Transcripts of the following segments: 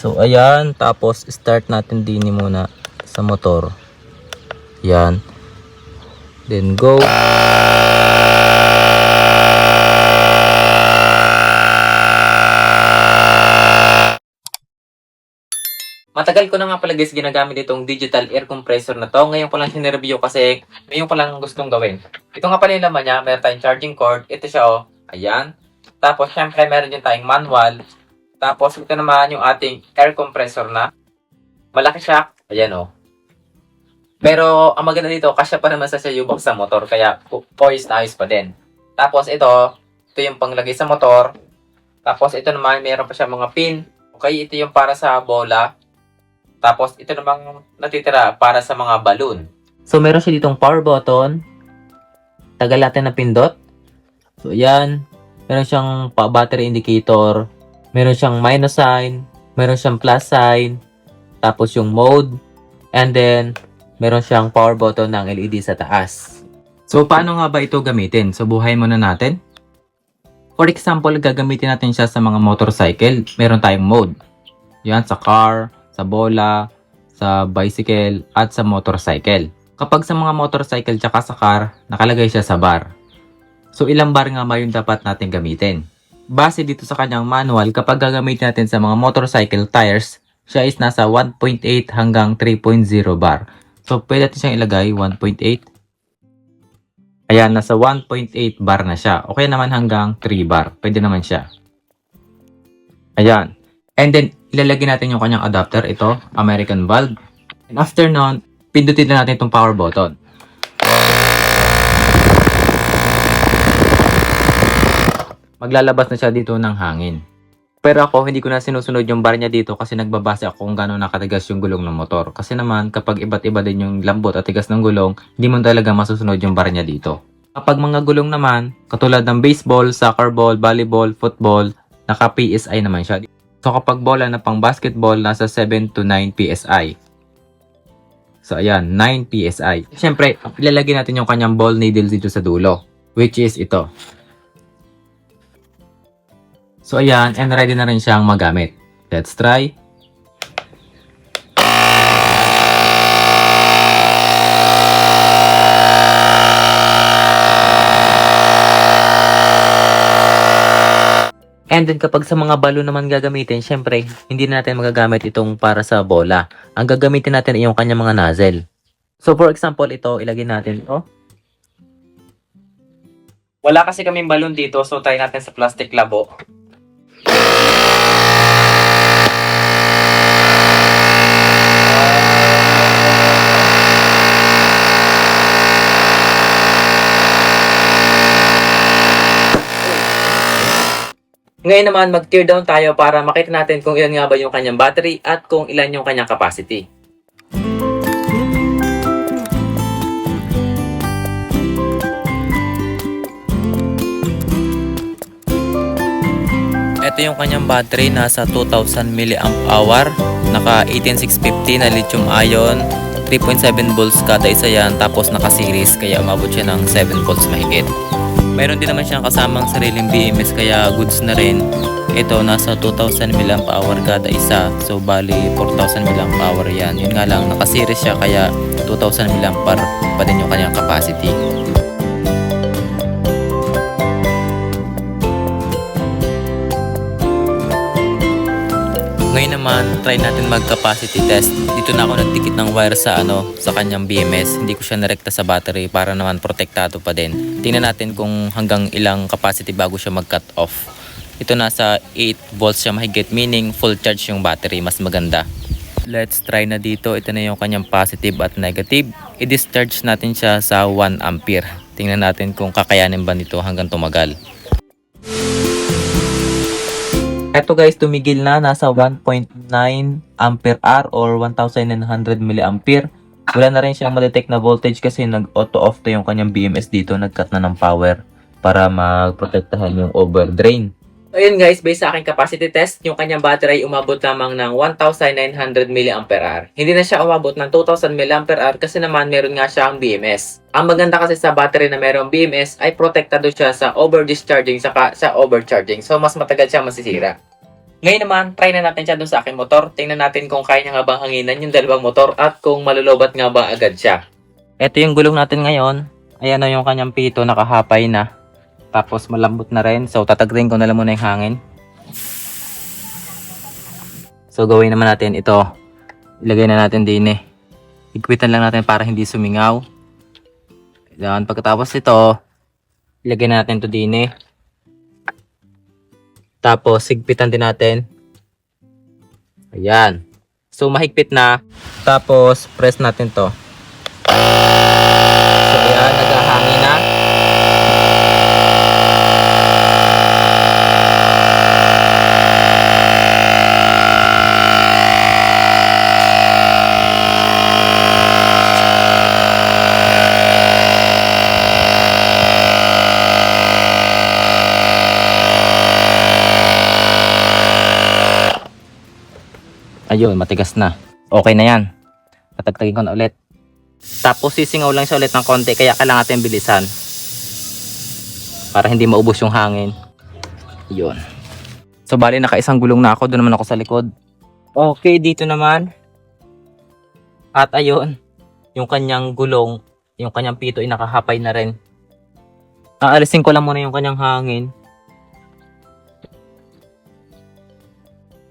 So ayan, tapos start natin din muna sa motor. Yan. Then go. Matagal ko na nga pala guys ginagamit itong digital air compressor na to. Ngayon ko lang sinireview kasi ngayon ko lang gustong gawin. Ito nga pala yung laman niya. Meron tayong charging cord. Ito siya oh. Ayan. Tapos syempre meron din tayong manual. Tapos ito naman yung ating air compressor na. Malaki siya. Ayan oh. Pero ang maganda dito, kasya pa naman sa yubak sa motor. Kaya poised na ayos pa din. Tapos ito yung panglagay sa motor. Tapos ito naman meron pa siya mga pin. Okay, ito yung para sa bola. Tapos, ito namang natitira para sa mga balloon. So, meron siya ditong power button. Tagal natin na pindot. So, yan. Meron siyang battery indicator. Meron siyang minus sign. Meron siyang plus sign. Tapos, yung mode. And then, meron siyang power button ng LED sa taas. So, paano nga ba ito gamitin? So, buhayin muna natin. For example, gagamitin natin siya sa mga motorcycle. Meron tayong mode. Yan, sa car, sa bola, sa bicycle, at sa motorcycle. Kapag sa mga motorcycle tsaka sa car, nakalagay siya sa bar. So, ilang bar nga ba yung dapat natin gamitin? Base dito sa kanyang manual, kapag gagamitin natin sa mga motorcycle tires, siya is nasa 1.8 hanggang 3.0 bar. So, pwede natin siyang ilagay 1.8. Ayan, nasa 1.8 bar na siya. Okay naman hanggang 3 bar. Pwede naman siya. Ayan. And then, ilalagay natin yung kanyang adapter. Ito, American valve. And after nun, pindutin na natin itong power button. Maglalabas na siya dito ng hangin. Pero ako, hindi ko na sinusunod yung bar niya dito kasi nagbabase ako kung gano'n nakatigas yung gulong ng motor. Kasi naman, kapag iba't iba din yung lambot at tigas ng gulong, hindi mo talaga masusunod yung bar niya dito. Kapag mga gulong naman, katulad ng baseball, soccer ball, volleyball, football, naka PSI naman siya. So, kapag bola na pang basketball, nasa 7 to 9 PSI. So, ayan, 9 PSI. Siyempre, ilalagay natin yung kanyang ball needle dito sa dulo, which is ito. So, ayan, and ready na rin siyang magamit. Let's try. And then kapag sa mga balon naman gagamitin, syempre, hindi na natin magagamit itong para sa bola. Ang gagamitin natin ay yung kanyang mga nozzle. So for example, ito, ilagay natin ito. Wala kasi kaming balon dito, so try natin sa plastic labo. Ngayon naman, mag-tear down tayo para makita natin kung ilan nga ba yung kanyang battery at kung ilan yung kanyang capacity. Ito yung kanyang battery, nasa 2000 mAh, naka 18650 na lithium ion, 3.7 volts kada isa yan, tapos naka-series kaya umabot siya ng 7 volts mahigit. Mayroon din naman siyang kasamang sariling BMS kaya goods na rin. Ito nasa 2000 mAh kada isa. So bali 4000 mAh yan. Yun nga lang naka-series siya kaya 2000 mAh pa din yung kanyang capacity. Ngayon naman, try natin mag-capacity test. Dito na ako nagdikit ng wire sa kanyang BMS. Hindi ko siya narekta sa battery para naman protektado pa din. Tingnan natin kung hanggang ilang capacity bago siya mag-cut off. Ito nasa 8 volts siya mahigit, meaning full charge yung battery, mas maganda. Let's try na dito. Ito na yung kanyang positive at negative. I-discharge natin siya sa 1 ampere. Tingnan natin kung kakayanin ba nito hanggang tumagal. Ito guys, tumigil na, nasa 1.9 ampere hour or 1900 milliampere. Wala na rin siyang ma-detect na voltage kasi nag-auto off to yung kanyang BMS dito, nag-cut na ng power para magprotektahan yung overdrain. So yun guys, based sa aking capacity test, yung kanyang battery umabot lamang ng 1,900 mAh. Hindi na siya umabot ng 2,000 mAh kasi naman meron nga siyang BMS. Ang maganda kasi sa battery na merong BMS ay protektado siya sa over-discharging saka sa overcharging. So mas matagal siya masisira. Ngayon naman, try na natin siya dun sa aking motor. Tingnan natin kung kaya niya nga bang hanginan yung dalawang motor at kung malulobat nga ba agad siya. Ito yung gulong natin ngayon. Ayan na yung kanyang pito, nakahapay na. Tapos malambot na rin. So tatagrin ko na lang muna yung hangin. So gawin naman natin ito. Ilagay na natin din eh. Higpitan lang natin para hindi sumingaw. Ayan, pagkatapos ito, ilagay na natin ito din eh. Tapos, higpitan din natin. Ayan. So, mahigpit na. Tapos, press natin to. So, ayan. Naghahangin na. Ayun, matigas na. Okay na yan. Tatagtagin ko na ulit. Tapos sisingaw lang siya ulit ng konti, kaya kailangan natin bilisan. Para hindi maubos yung hangin. Ayun. So bali nakaisang gulong na ako. Doon naman ako sa likod. Okay, dito naman. At ayun, yung kanyang gulong, yung kanyang pito ay nakahapay na rin. Aalisin ko lang muna yung kanyang hangin.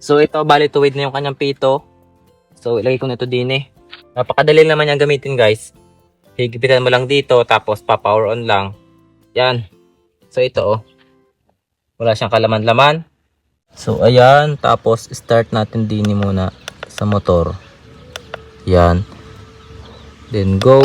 So ito, bali tuwid na yung kanyang pito. So ilagay ko na ito din eh. Napakadali naman yung gamitin guys. Higipitan mo lang dito, tapos pa-power on lang. Yan. So ito oh. Wala siyang kalaman-laman. So ayan, tapos start natin din muna sa motor. Yan. Then go.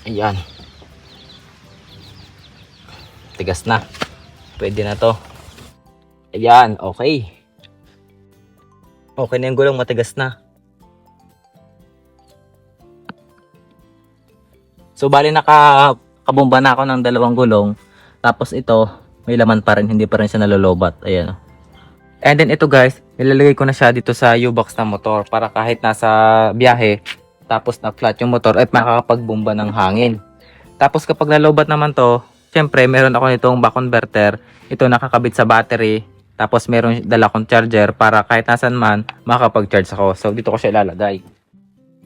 Ayan. Tigas na. Pwede na to. Ayan, okay. Okay na yung gulong, matigas na. So bali nakabomba na ako ng dalawang gulong. Tapos ito, may laman pa rin, hindi pa rin siya nalolobat. Ayan. And then ito guys, nilalagay ko na siya dito sa U-box ng motor para kahit nasa biyahe, tapos na flat yung motor at makakapagbomba ng hangin. Tapos kapag nalobat naman to, syempre meron ako nitong back converter. Ito nakakabit sa battery. Tapos meron dala kong charger para kahit nasan man, makakapag-charge ako. So dito ko siya ilalagay.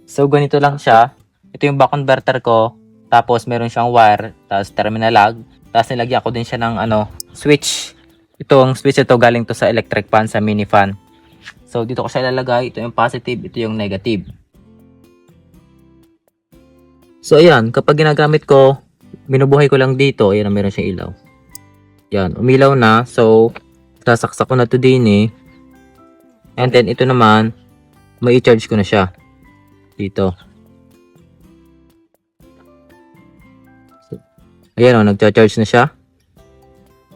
So ganito lang siya. Ito yung back converter ko. Tapos meron siyang wire, tapos terminal lag. Tapos nilagyan ko din siya ng switch. Itong switch ito galing to sa electric fan, sa mini fan. So dito ko siya ilalagay. Ito yung positive, ito yung negative. So ayan, kapag ginagamit ko, binubuhay ko lang dito, ayan, meron siyang ilaw. Yan, umilaw na. So, sasaksak ko na to din eh. And then ito naman, may i-charge ko na siya. Dito. So, ayan o, nagcha-charge na siya.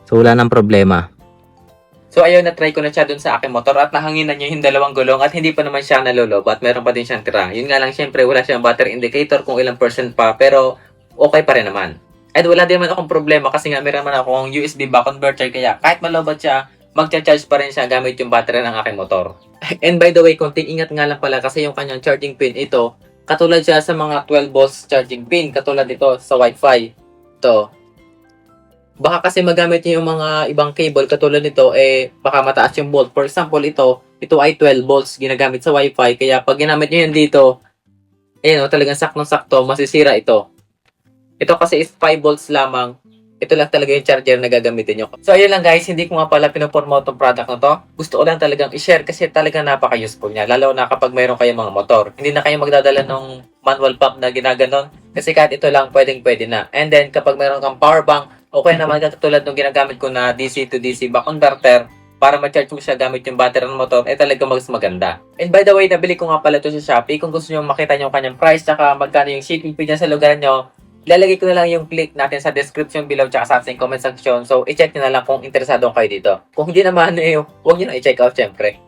So, wala nang problema. So ayun, na-try ko na siya dun sa aking motor at nahanginan niya yung dalawang gulong at hindi pa naman siya nalolobat. Meron pa din siyang tira. Yun nga lang, syempre wala siyang battery indicator kung ilang percent pa, pero okay pa rin naman. At wala din naman akong problema kasi nga meron naman akong USB back converter, kaya kahit malobat siya, magcha-charge pa rin siya gamit yung battery ng aking motor. And by the way, konting ingat nga lang pala kasi yung kanyang charging pin ito, katulad siya sa mga 12 volts charging pin, katulad dito sa Wi-Fi. Ito. Baka kasi magamit niyo yung mga ibang cable katulad nito, baka mataas yung volt. For example, ito ay 12 volts ginagamit sa Wi-Fi. Kaya pag ginamit niyo yan dito, talagang saktong-sakto, masisira ito. Ito kasi is 5 volts lamang. Ito lang talaga yung charger na gagamitin nyo. So, ayun lang guys, hindi ko nga pala pinopromote itong product na to. Gusto ko lang talagang i-share kasi talagang napaka-useful niya. Lalo na kapag mayroon kayong mga motor. Hindi na kayo magdadala ng manual pump na ginaganon. Kasi kahit ito lang, pwedeng-pwede na. And then, kapag mayroon kang power bank, okay naman katulad ng ginagamit ko na DC to DC back converter para ma-charge mo siya gamit yung battery ng motor, talaga mas maganda. And by the way, nabili ko nga pala ito sa Shopee. Kung gusto nyo makita nyo kanyang price, tsaka magkano yung shipping fee dyan sa lugar nyo, Ilalagay ko na lang yung link natin sa description below tsaka sa ating comment section. So, i-check nyo na lang kung interesado kayo dito. Kung hindi naman, huwag nyo na i-check out syempre.